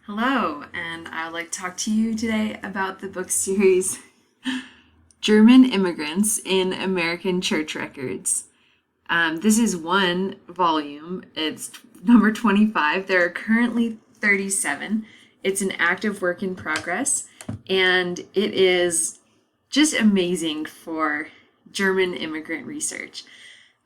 Hello, and I would like to talk to you today about the book series German Immigrants in American Church Records. This is one volume, it's number 25. There are currently 37. It's an active work in progress, and it is just amazing for German immigrant research.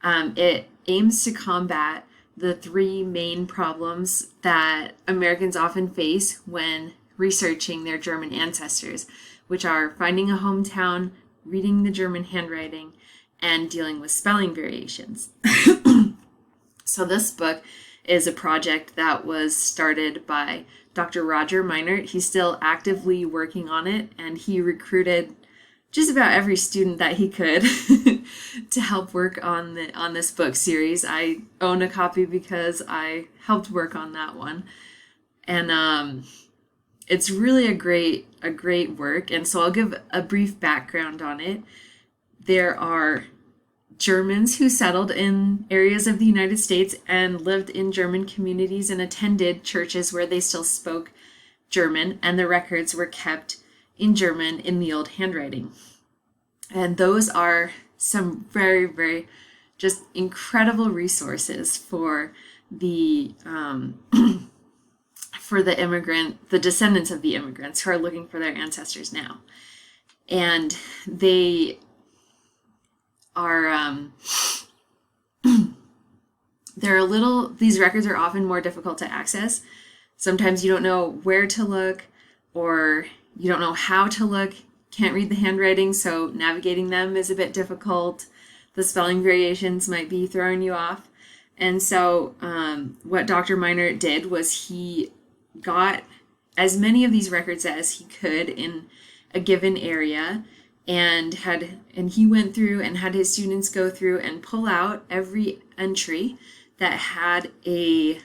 It aims to combat the three main problems that Americans often face when researching their German ancestors, which are finding a hometown, reading the German handwriting, and dealing with spelling variations. So this book is a project that was started by Dr. Roger Meinert. He's still actively working on it, and he recruited just about every student that he could to help work on this book series. I own a copy because I helped work on that one, and it's really a great work. And so I'll give a brief background on it. There are Germans who settled in areas of the United States and lived in German communities and attended churches where they still spoke German, and the records were kept in German in the old handwriting. And those are some very, very just incredible resources for the the descendants of the immigrants who are looking for their ancestors now. And they are these records are often more difficult to access. Sometimes you don't know where to look, or you don't know how to look, can't read the handwriting, so navigating them is a bit difficult. The spelling variations might be throwing you off. And so what Dr. Meinert did was he got as many of these records as he could in a given area, and he went through and had his students go through and pull out every entry that had a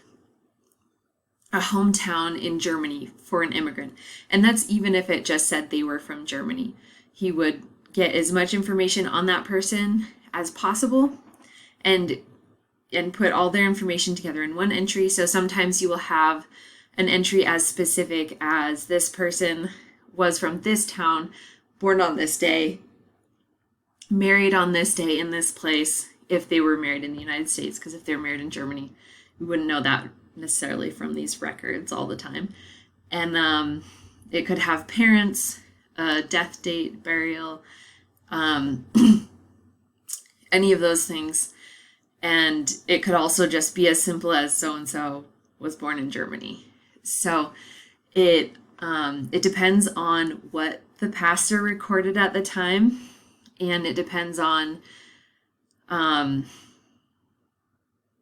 hometown in Germany for an immigrant. And that's even if it just said they were from Germany. He would get as much information on that person as possible and put all their information together in one entry. So sometimes you will have an entry as specific as this person was from this town, born on this day, married on this day in this place, if they were married in the United States, because if they're married in Germany, you wouldn't know that necessarily from these records all the time. And it could have parents, death date, burial, any of those things. And it could also just be as simple as so-and-so was born in Germany. So it depends on what the pastor recorded at the time, and it depends on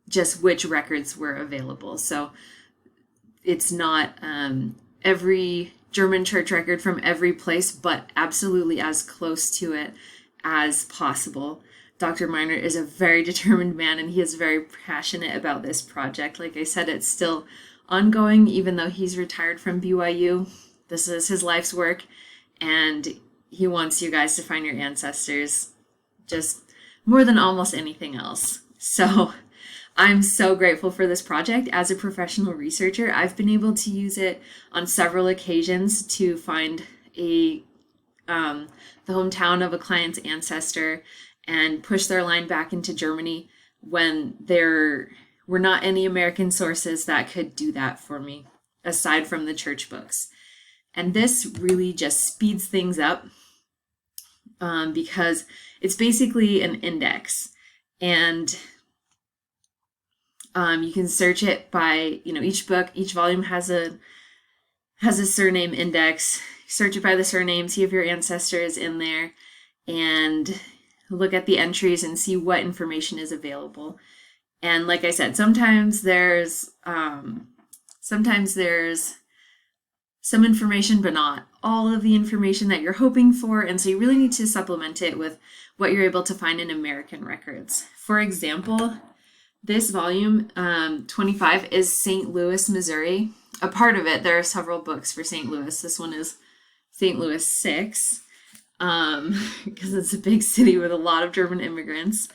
just which records were available. So it's not every German church record from every place, but absolutely as close to it as possible. Dr. Meinert is a very determined man, and he is very passionate about this project. Like I said, it's still ongoing, even though he's retired from BYU. This is his life's work, and he wants you guys to find your ancestors just more than almost anything else. So I'm so grateful for this project. As a professional researcher, I've been able to use it on several occasions to find the hometown of a client's ancestor and push their line back into Germany when there were not any American sources that could do that for me, aside from the church books. And this really just speeds things up because it's basically an index. And you can search it by, each volume has a surname index. Search it by the surname, see if your ancestor is in there, and look at the entries and see what information is available. And like I said, sometimes there's some information, but not all of the information that you're hoping for. And so you really need to supplement it with what you're able to find in American records. For example, this volume, 25, is St. Louis, Missouri. A part of it, there are several books for St. Louis. This one is St. Louis 6, because it's a big city with a lot of German immigrants.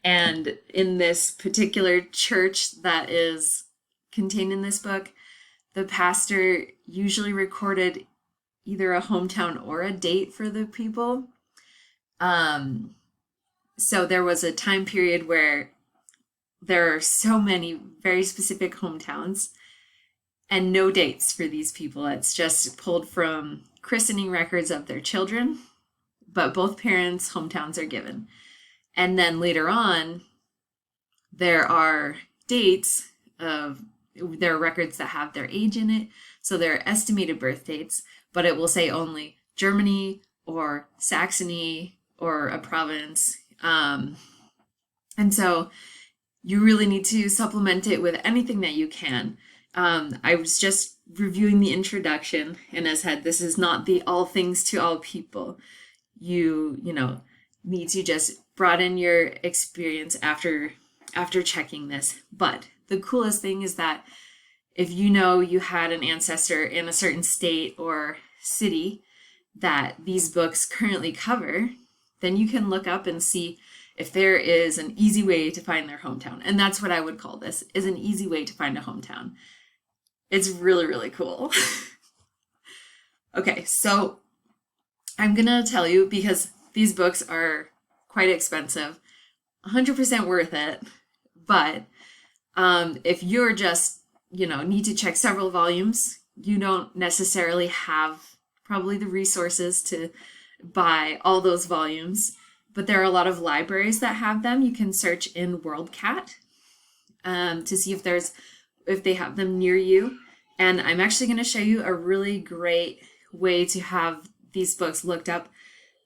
And in this particular church that is contained in this book, the pastor usually recorded either a hometown or a date for the people. So there was a time period where there are so many very specific hometowns and no dates for these people. It's just pulled from christening records of their children, but both parents' hometowns are given. And then later on, there are dates of, there are records that have their age in it. So there are estimated birth dates, but it will say only Germany or Saxony or a province. And so you really need to supplement it with anything that you can. I was just reviewing the introduction, and as said, this is not the all things to all people. You need to just broaden your experience after checking this. But the coolest thing is that if you know you had an ancestor in a certain state or city that these books currently cover, then you can look up and see if there is an easy way to find their hometown. And that's what I would call this, is an easy way to find a hometown. It's really, really cool. Okay, so I'm gonna tell you, because these books are quite expensive, 100% worth it. But if you're just, need to check several volumes, you don't necessarily have probably the resources to buy all those volumes. But there are a lot of libraries that have them. You can search in WorldCat to see if they have them near you. And I'm actually going to show you a really great way to have these books looked up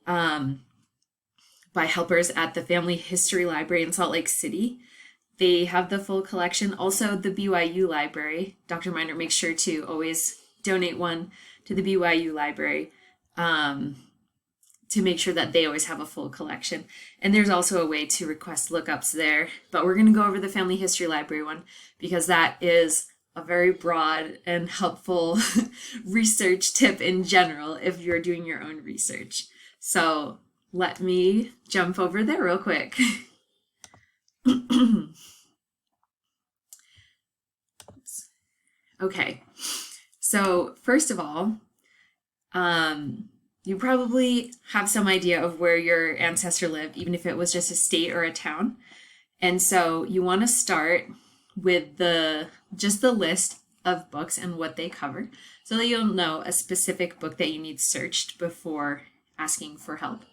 by helpers at the Family History Library in Salt Lake City. They have the full collection. Also, the BYU Library. Dr. Miner makes sure to always donate one to the BYU Library to make sure that they always have a full collection. And there's also a way to request lookups there. But we're going to go over the Family History Library one because that is a very broad and helpful research tip in general if you're doing your own research. So let me jump over there real quick. Okay, so first of all, you probably have some idea of where your ancestor lived, even if it was just a state or a town. And so you want to start with just the list of books and what they cover, so that you'll know a specific book that you need searched before asking for help.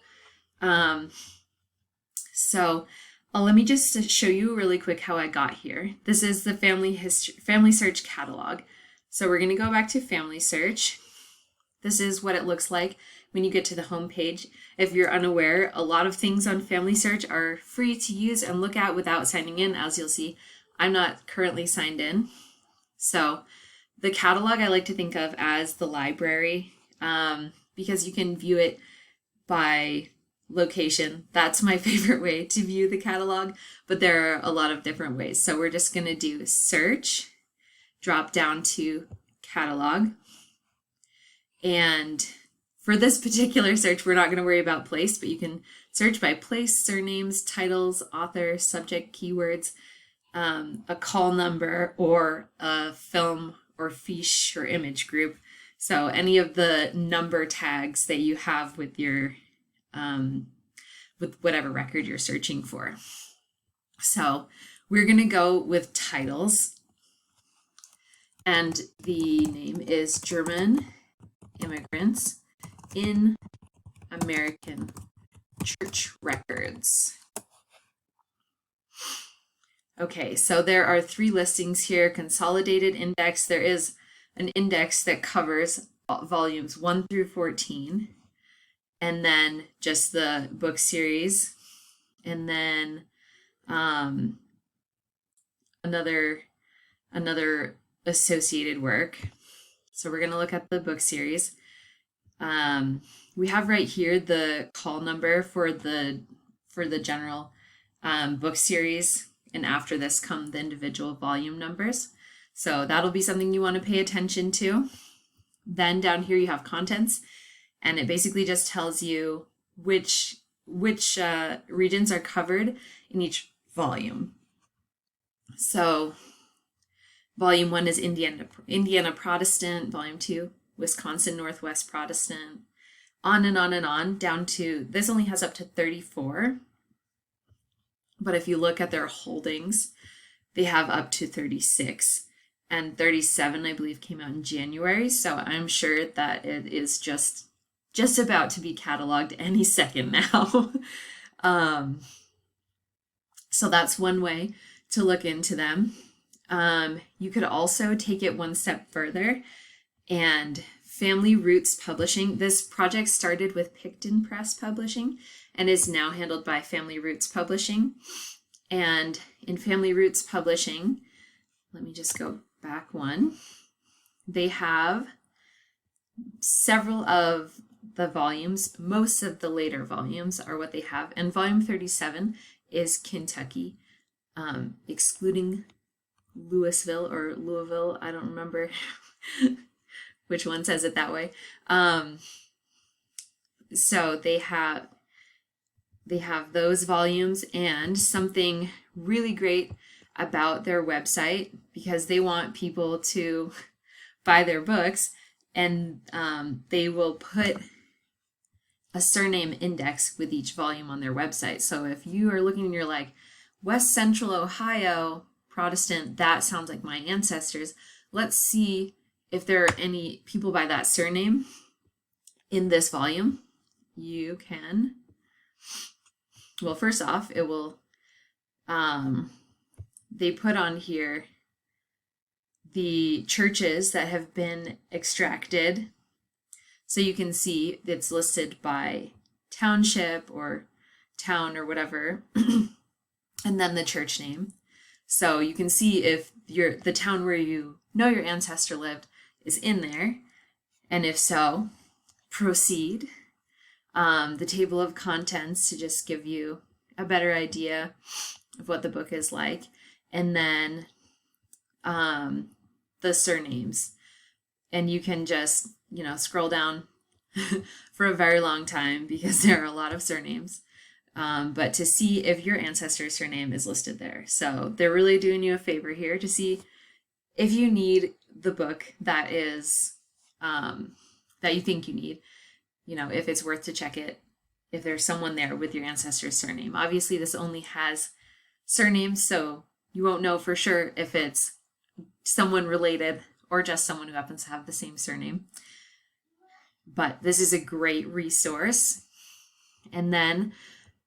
So let me just show you really quick how I got here. This is the Family Search catalog. So we're going to go back to Family Search. This is what it looks like when you get to the home page. If you're unaware, a lot of things on Family Search are free to use and look at without signing in. As you'll see, I'm not currently signed in. So the catalog I like to think of as the library because you can view it by location. That's my favorite way to view the catalog, but there are a lot of different ways. So we're just going to do search, drop down to catalog. And for this particular search, we're not going to worry about place, but you can search by place, surnames, titles, author, subject, keywords, a call number, or a film or fiche or image group. So any of the number tags that you have with your with whatever record you're searching for. So we're going to go with titles, and the name is German Immigrants in American Church Records. Okay, so there are 3 listings here. Consolidated index. There is an index that covers volumes 1 through 14. And then just the book series, and then another associated work. So we're going to look at the book series. We have right here the call number for the general book series, and after this come the individual volume numbers. So that'll be something you want to pay attention to. Then down here you have contents. And it basically just tells you which regions are covered in each volume. So Volume 1 is Indiana Protestant. Volume 2, Wisconsin Northwest Protestant. On and on and on, down to, this only has up to 34. But if you look at their holdings, they have up to 36. And 37, I believe, came out in January. So I'm sure that it is just about to be cataloged any second now. So that's one way to look into them. You could also take it one step further, and Family Roots Publishing. This project started with Picton Press Publishing and is now handled by Family Roots Publishing. And in Family Roots Publishing, let me just go back one. They have several of the volumes. Most of the later volumes are what they have. And volume 37 is Kentucky, excluding Louisville or Louisville. I don't remember which one says it that way. So they have those volumes, and something really great about their website, because they want people to buy their books, and they will put a surname index with each volume on their website. So if you are looking and you're like, West Central Ohio Protestant, that sounds like my ancestors, let's see if there are any people by that surname in this volume. You can, well, first off, it will, they put on here the churches that have been extracted. So you can see it's listed by township or town or whatever, and then the church name. So you can see if the town where you know your ancestor lived is in there, and if so, proceed. The table of contents to just give you a better idea of what the book is like, and then the surnames. And you can just, scroll down for a very long time because there are a lot of surnames, but to see if your ancestor's surname is listed there. So they're really doing you a favor here to see if you need the book that is, that you think you need, if it's worth to check it, if there's someone there with your ancestor's surname. Obviously, this only has surnames, so you won't know for sure if it's someone related or just someone who happens to have the same surname. But this is a great resource. And then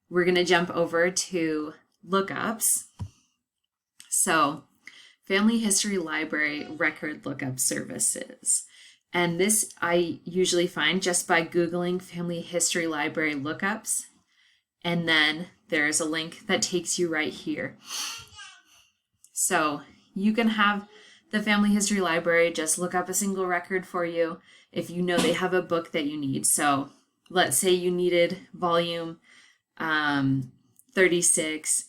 we're going to jump over to lookups. So, Family History Library Record Lookup Services. And this I usually find just by Googling Family History Library lookups. And then there's a link that takes you right here. So you can have the Family History Library just look up a single record for you if you know they have a book that you need. So let's say you needed volume 36,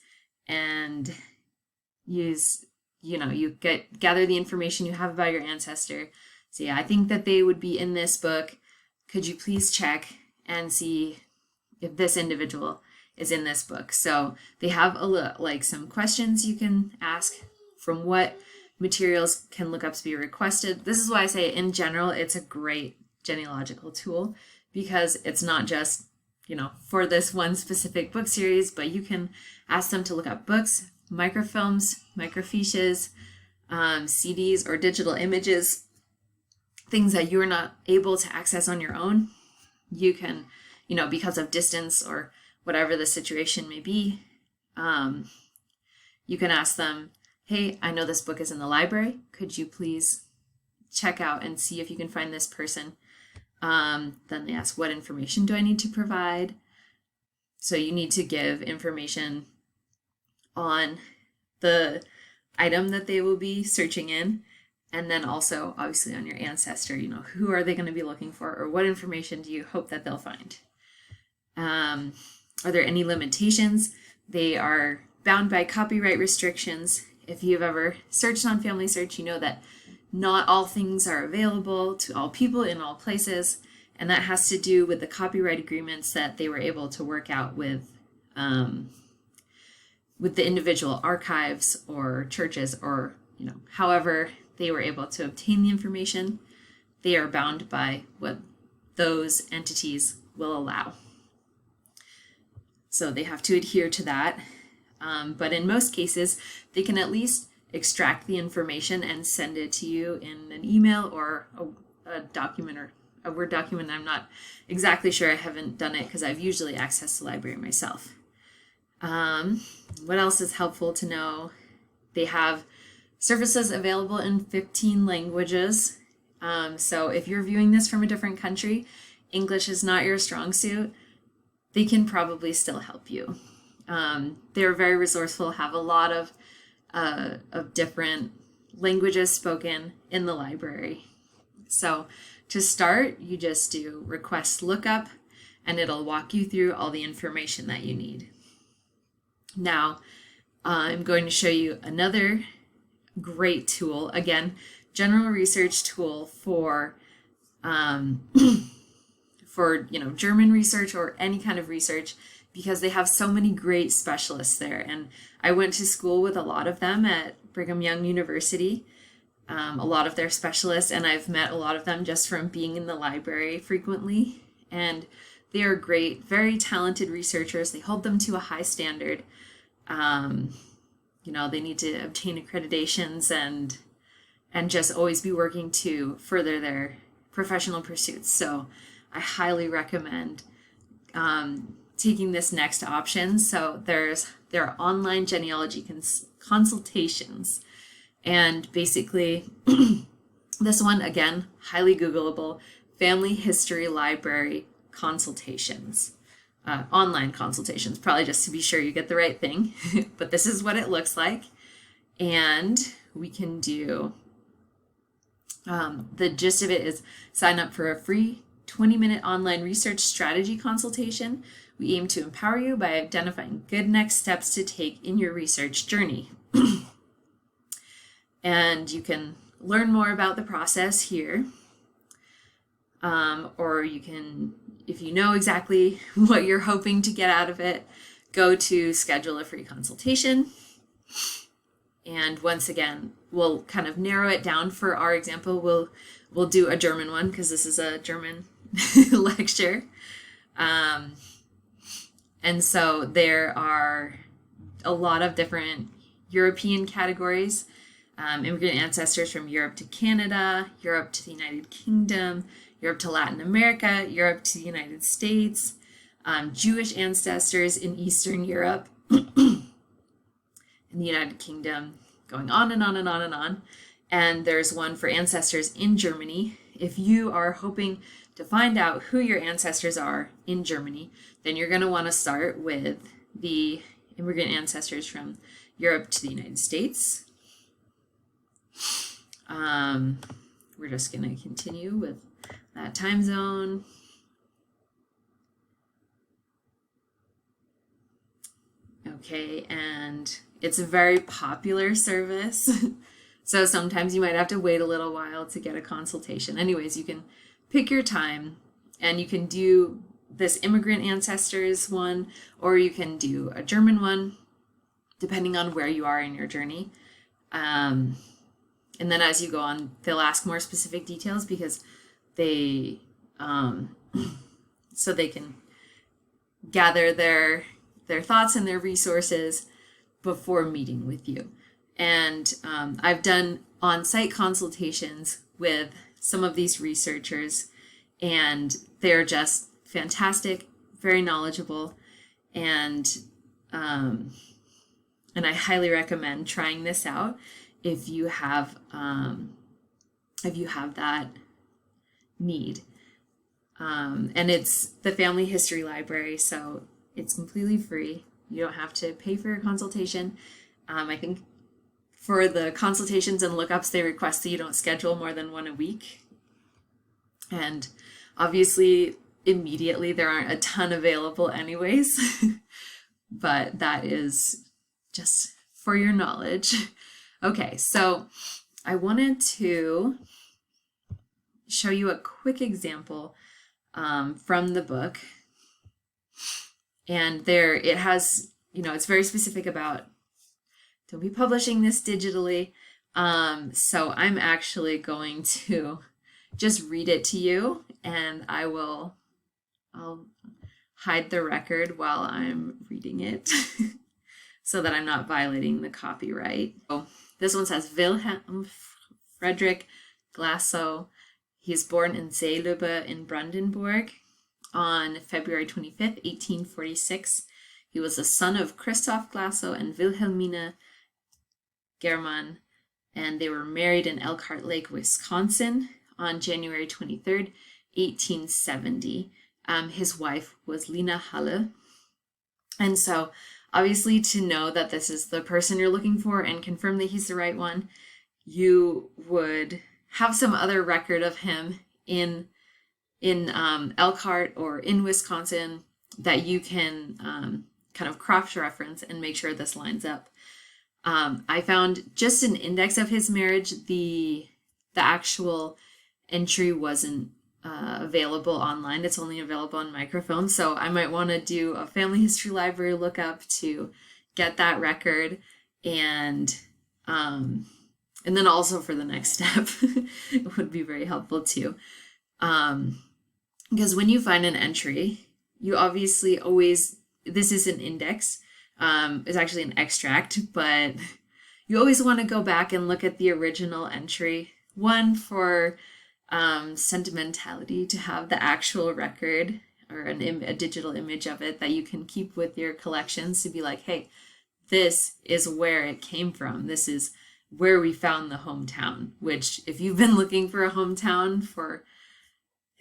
and you gather the information you have about your ancestor. So yeah, I think that they would be in this book. Could you please check and see if this individual is in this book? So they have some questions you can ask. From what materials can lookups be requested? This is why I say in general, it's a great genealogical tool, because it's not just, for this one specific book series, but you can ask them to look up books, microfilms, microfiches, CDs, or digital images, things that you're not able to access on your own. You can, because of distance or whatever the situation may be, you can ask them, hey, I know this book is in the library. Could you please check out and see if you can find this person? Then they ask, what information do I need to provide? So you need to give information on the item that they will be searching in, and then also obviously on your ancestor, who are they going to be looking for, or what information do you hope that they'll find? Are there any limitations? They are bound by copyright restrictions. If you've ever searched on Family Search, you know that not all things are available to all people in all places, and that has to do with the copyright agreements that they were able to work out with the individual archives or churches or however they were able to obtain the information, they are bound by what those entities will allow. So they have to adhere to that. But in most cases, they can at least extract the information and send it to you in an email or a document or a Word document. I'm not exactly sure. I haven't done it because I've usually accessed the library myself. What else is helpful to know? They have services available in 15 languages. So if you're viewing this from a different country, English is not your strong suit, they can probably still help you. They're very resourceful, have a lot of different languages spoken in the library. So to start, you just do request lookup, and it'll walk you through all the information that you need. Now, I'm going to show you another great tool. Again, general research tool for German research or any kind of research, because they have so many great specialists there. And I went to school with a lot of them at Brigham Young University, a lot of their specialists, and I've met a lot of them just from being in the library frequently. And they are great, very talented researchers. They hold them to a high standard. They need to obtain accreditations and just always be working to further their professional pursuits. So I highly recommend taking this next option. So there are online genealogy consultations, and basically this one, again, highly Googleable, family history library consultations, online consultations, probably just to be sure you get the right thing. But this is what it looks like, and we can do the gist of it is sign up for a free 20-minute online research strategy consultation. We aim to empower you by identifying good next steps to take in your research journey. And you can learn more about the process here. Or you can, if you know exactly what you're hoping to get out of it, go to schedule a free consultation. And once again, we'll kind of narrow it down. For our example, we'll do a German one because this is a German lecture. And so there are a lot of different European categories. Immigrant ancestors from Europe to Canada, Europe to the United Kingdom, Europe to Latin America, Europe to the United States, Jewish ancestors in Eastern Europe, in the United Kingdom, going on and on and on and on. And there's one for ancestors in Germany. If you are hoping to find out who your ancestors are in Germany, then you're going to want to start with the immigrant ancestors from Europe to the United States. We're just going to continue with that time zone. Okay, and it's a very popular service. So sometimes you might have to wait a little while to get a consultation. Anyways, you can pick your time and you can do this immigrant ancestors one, or you can do a German one, depending on where you are in your journey. And then as you go on, they'll ask more specific details because they, so they can gather their thoughts and their resources before meeting with you. And I've done on-site consultations with some of these researchers, and they're just fantastic, very knowledgeable, and I highly recommend trying this out if you have that need. And it's the Family History Library, so it's completely free. You don't have to pay for a consultation. I think for the consultations and lookups, they request that you don't schedule more than one a week. And obviously, immediately, there aren't a ton available anyways. But that is just for your knowledge. Okay, so I wanted to show you a quick example from the book. And there it has, it's very specific about don't be publishing this digitally. So I'm actually going to just read it to you, and I'll hide the record while I'm reading it so that I'm not violating the copyright. So this one says Wilhelm Friedrich Glassow. He is born in Seelöbe in Brandenburg on February 25th, 1846. He was the son of Christoph Glassow and Wilhelmina German, and they were married in Elkhart Lake, Wisconsin on January 23rd, 1870. His wife was Lena Halle. And so obviously, to know that this is the person you're looking for and confirm that he's the right one, you would have some other record of him in Elkhart or in Wisconsin that you can kind of cross-reference and make sure this lines up. I found just an index of his marriage. The actual entry wasn't available online. It's only available on microfilm. So I might want to do a family history library lookup to get that record, and then also for the next step, it would be very helpful too. Because when you find an entry, you obviously always, this is an index, it's actually an extract, but you always want to go back and look at the original entry. One, for sentimentality, to have the actual record or a digital image of it that you can keep with your collections, to be like, hey, this is where it came from. This is where we found the hometown, which if you've been looking for a hometown for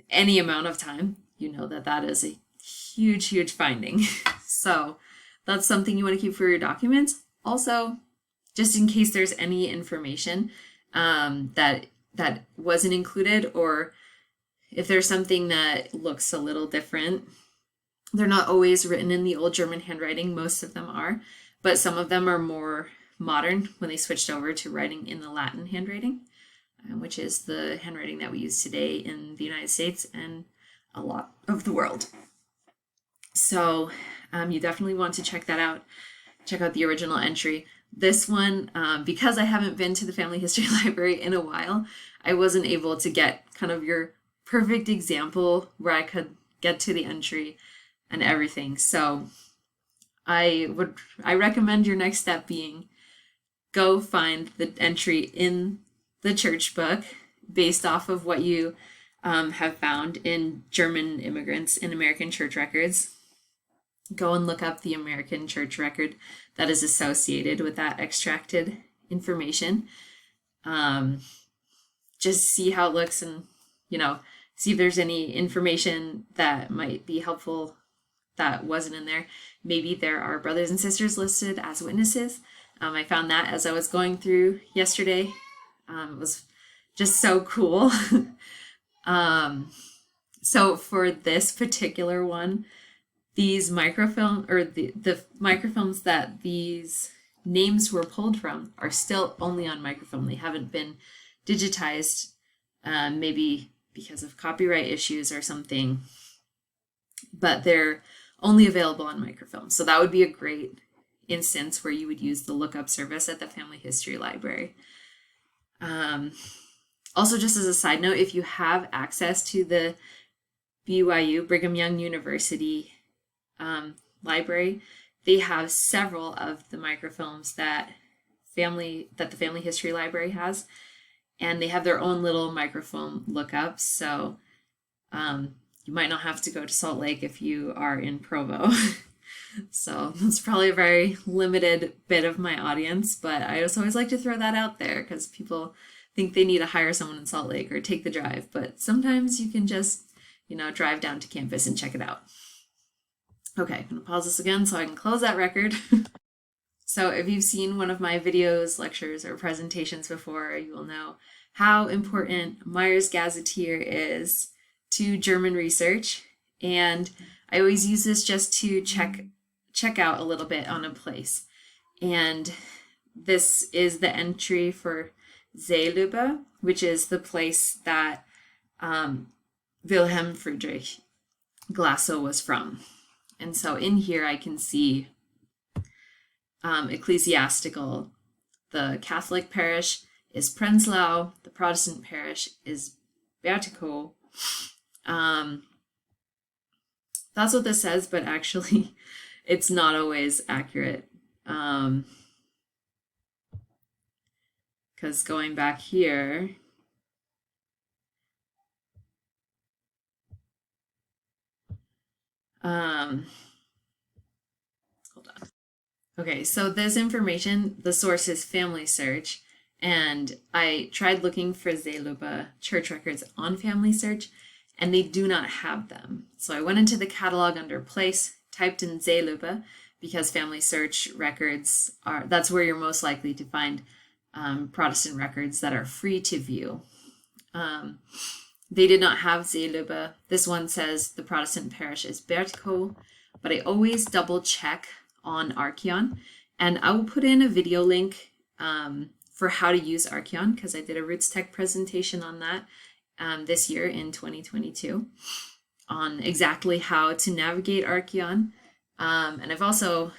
any amount of time, you know that that is a huge, huge finding. So that's something you want to keep for your documents. Also, just in case there's any information that wasn't included, or if there's something that looks a little different. They're not always written in the old German handwriting. Most of them are, but some of them are more modern when they switched over to writing in the Latin handwriting, which is the handwriting that we use today in the United States and a lot of the world. So you definitely want to check that out. Check out the original entry. This one, because I haven't been to the Family History Library in a while, I wasn't able to get kind of your perfect example where I could get to the entry and everything. So I recommend your next step being go find the entry in the church book based off of what you have found in German Immigrants in American Church Records. Go and look up the American church record that is associated with that extracted information. Just see how it looks, and see if there's any information that might be helpful that wasn't in there. Maybe there are brothers and sisters listed as witnesses. I found that as I was going through yesterday. It was just so cool. So for this particular one, these microfilm, or the microfilms that these names were pulled from, are still only on microfilm. They haven't been digitized, maybe because of copyright issues or something, but they're only available on microfilm. So that would be a great instance where you would use the lookup service at the Family History Library. Also, just as a side note, if you have access to the BYU, Brigham Young University library, they have several of the microfilms that the Family History Library has, and they have their own little microfilm lookups. So you might not have to go to Salt Lake if you are in Provo. So that's probably a very limited bit of my audience, but I just always like to throw that out there because people think they need to hire someone in Salt Lake or take the drive, but sometimes you can just, drive down to campus and check it out. Okay, I'm gonna pause this again so I can close that record. So if you've seen one of my videos, lectures, or presentations before, you will know how important Meyer's Gazetteer is to German research. And I always use this just to check out a little bit on a place. And this is the entry for Seelöbe, which is the place that Wilhelm Friedrich Glassow was from. And so in here I can see ecclesiastical, the Catholic parish is Prenzlau. The Protestant parish is Bertico. That's what this says, but actually it's not always accurate. Because going back here, hold on. Okay, so this information, the source is Family Search, and I tried looking for Seelöwe church records on Family Search, and they do not have them. So I went into the catalog under Place, typed in Seelöwe, because Family Search records that's where you're most likely to find Protestant records that are free to view. They did not have Seelöwe. This one says the Protestant parish is Bertico, but I always double check on Archeon, and I will put in a video link for how to use Archeon, because I did a Roots Tech presentation on that this year in 2022 on exactly how to navigate Archeon. And I've also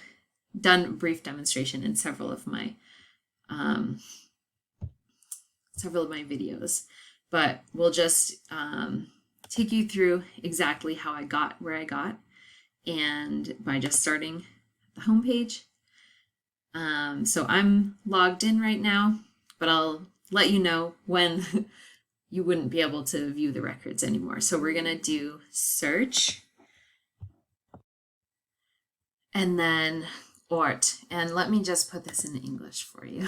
done a brief demonstration in several of my videos, but we'll just take you through exactly how I got where I got, and by just starting the homepage. So I'm logged in right now, but I'll let you know when you wouldn't be able to view the records anymore. So we're gonna do search and then Ort. And let me just put this in English for you.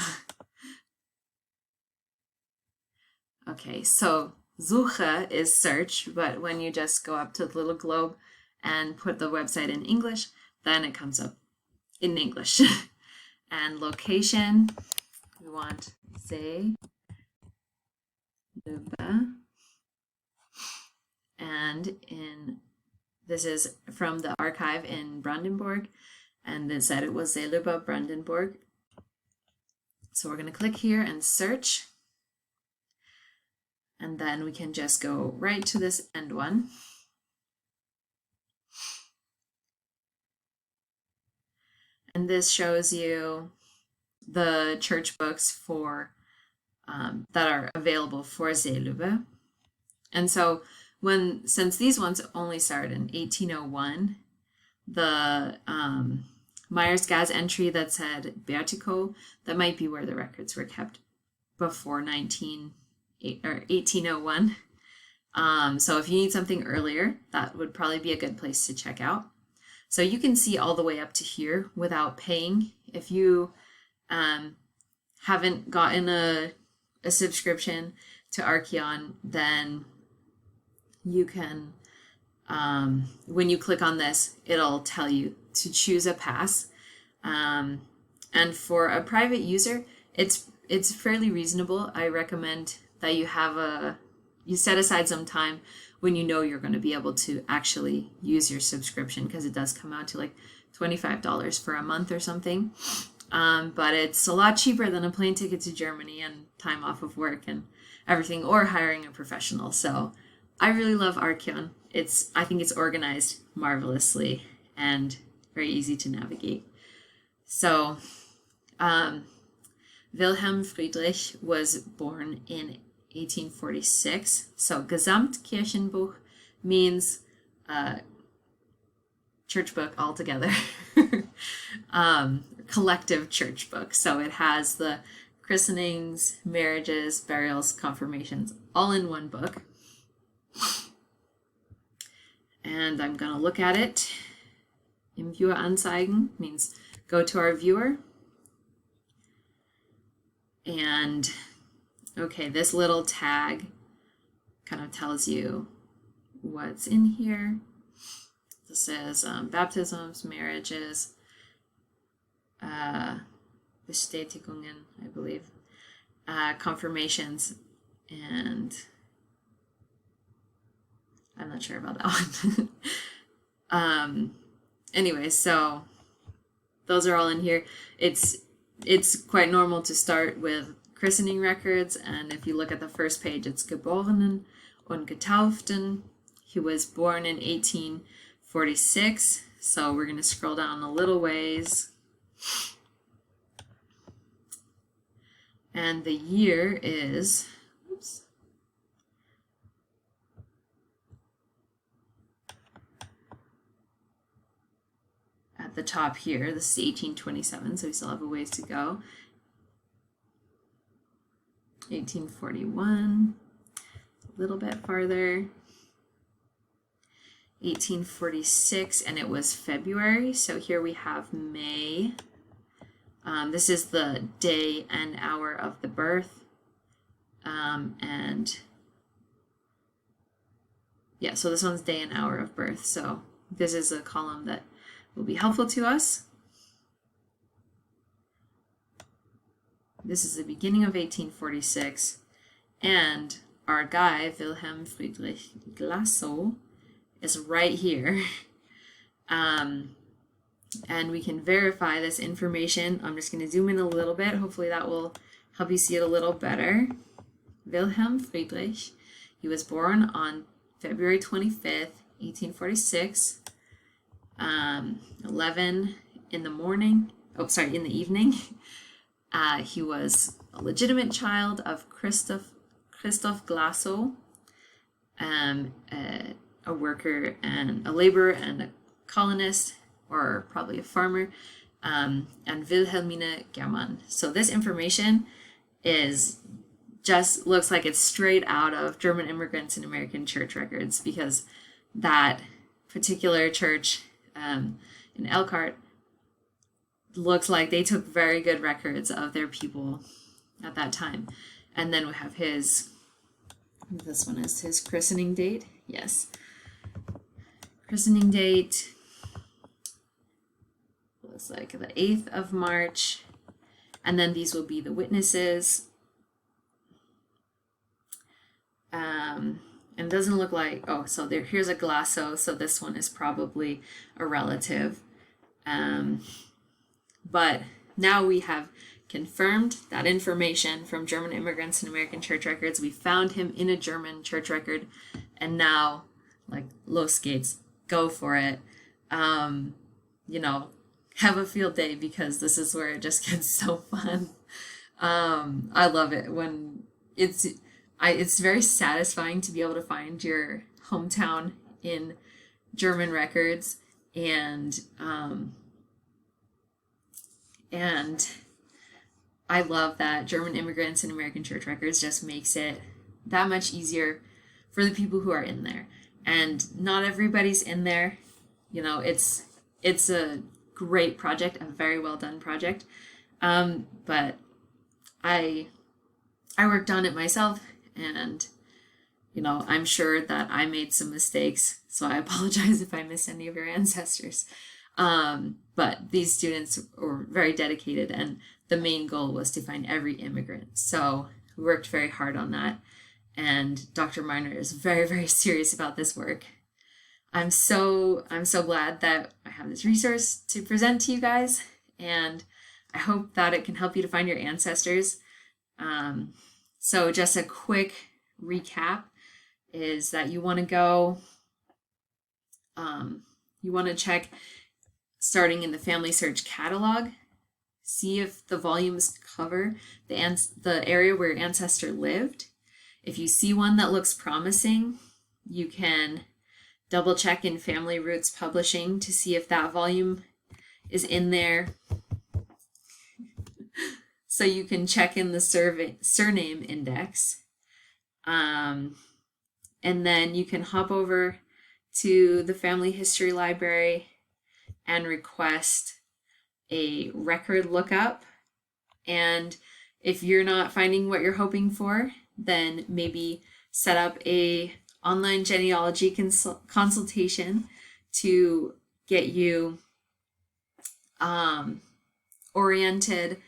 Okay, so Suche is search, but when you just go up to the little globe and put the website in English, then it comes up in English. And location, we want Seelöwe. And this is from the archive in Brandenburg, and it said it was Seelöwe Brandenburg. So we're going to click here and search, and then we can just go right to this end one. And this shows you the church books for that are available for Seelöwe. And so since these ones only started in 1801, the Myers-Gaz entry that said Bertico, that might be where the records were kept before 1801. So if you need something earlier, that would probably be a good place to check out. So you can see all the way up to here without paying. If you haven't gotten a subscription to Archeon, then you can, when you click on this, it'll tell you to choose a pass. And for a private user, it's fairly reasonable. I recommend that you set aside some time when you know you're going to be able to actually use your subscription, because it does come out to like $25 for a month or something. But it's a lot cheaper than a plane ticket to Germany and time off of work and everything, or hiring a professional. So I really love Archeon. I think it's organized marvelously and very easy to navigate. So Wilhelm Friedrich was born in 1846. So Gesamtkirchenbuch means church book altogether. Collective church book. So it has the christenings, marriages, burials, confirmations, all in one book. And I'm going to look at it. Im Viewer anzeigen means go to our viewer. And okay, this little tag kind of tells you what's in here. This is baptisms, marriages, Bestätigungen, I believe, confirmations, and I'm not sure about that one. Anyway, so those are all in here. It's quite normal to start with christening records, and if you look at the first page, it's Geborenen und Getauften. He was born in 1846, so we're going to scroll down a little ways. And the year is, oops, at the top here. This is 1827, so we still have a ways to go. 1841, a little bit farther. 1846, and it was February, so here we have May. This is the day and hour of the birth. And yeah, so this one's day and hour of birth, so this is a column that will be helpful to us. This is the beginning of 1846, and our guy, Wilhelm Friedrich Glassow, is right here. And we can verify this information. I'm just going to zoom in a little bit. Hopefully that will help you see it a little better. Wilhelm Friedrich, he was born on February 25th, 1846, 11 in the morning. Oh, sorry, in the evening. He was a legitimate child of Christoph Glassow, a worker and a laborer and a colonist, or probably a farmer, and Wilhelmina German. So this information is just looks like it's straight out of German Immigrants in American Church Records, because that particular church in Elkhart looks like they took very good records of their people at that time. And then we have his, this one is his christening date. Yes. Christening date looks like the 8th of March. And then these will be the witnesses. And it doesn't look like, oh, so here's a Glassow, so this one is probably a relative. But now we have confirmed that information from German Immigrants in American Church Records. We found him in a German church record, and now, like, los geht's, go for it. You know, have a field day, because this is where it just gets so fun. I love it when it's very satisfying to be able to find your hometown in German records, and I love that German Immigrants in American Church Records just makes it that much easier for the people who are in there. And not everybody's in there. You know, it's a great project, a very well done project. But I worked on it myself, and you know, I'm sure that I made some mistakes, so I apologize if I miss any of your ancestors. But these students were very dedicated, and the main goal was to find every immigrant. So we worked very hard on that. And Dr. Miner is very, very serious about this work. I'm so glad that I have this resource to present to you guys, and I hope that it can help you to find your ancestors. So just a quick recap is that you want to go, you want to check starting in the Family Search catalog, see if the volumes cover the area where your ancestor lived. If you see one that looks promising, you can double check in Family Roots Publishing to see if that volume is in there. So you can check in the surname index. And then you can hop over to the Family History Library and request a record lookup. And if you're not finding what you're hoping for, then maybe set up a online genealogy consultation to get you oriented.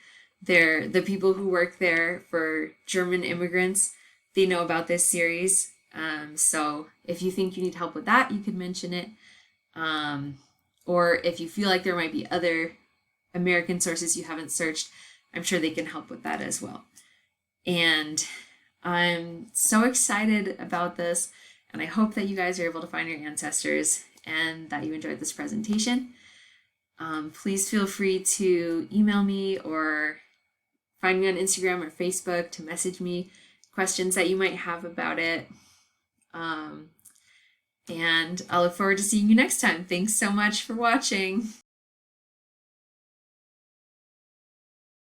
The people who work there for German immigrants, they know about this series. So if you think you need help with that, you could mention it. Or if you feel like there might be other American sources you haven't searched, I'm sure they can help with that as well. And I'm so excited about this, and I hope that you guys are able to find your ancestors and that you enjoyed this presentation. Please feel free to email me or find me on Instagram or Facebook to message me questions that you might have about it. And I'll look forward to seeing you next time. Thanks so much for watching.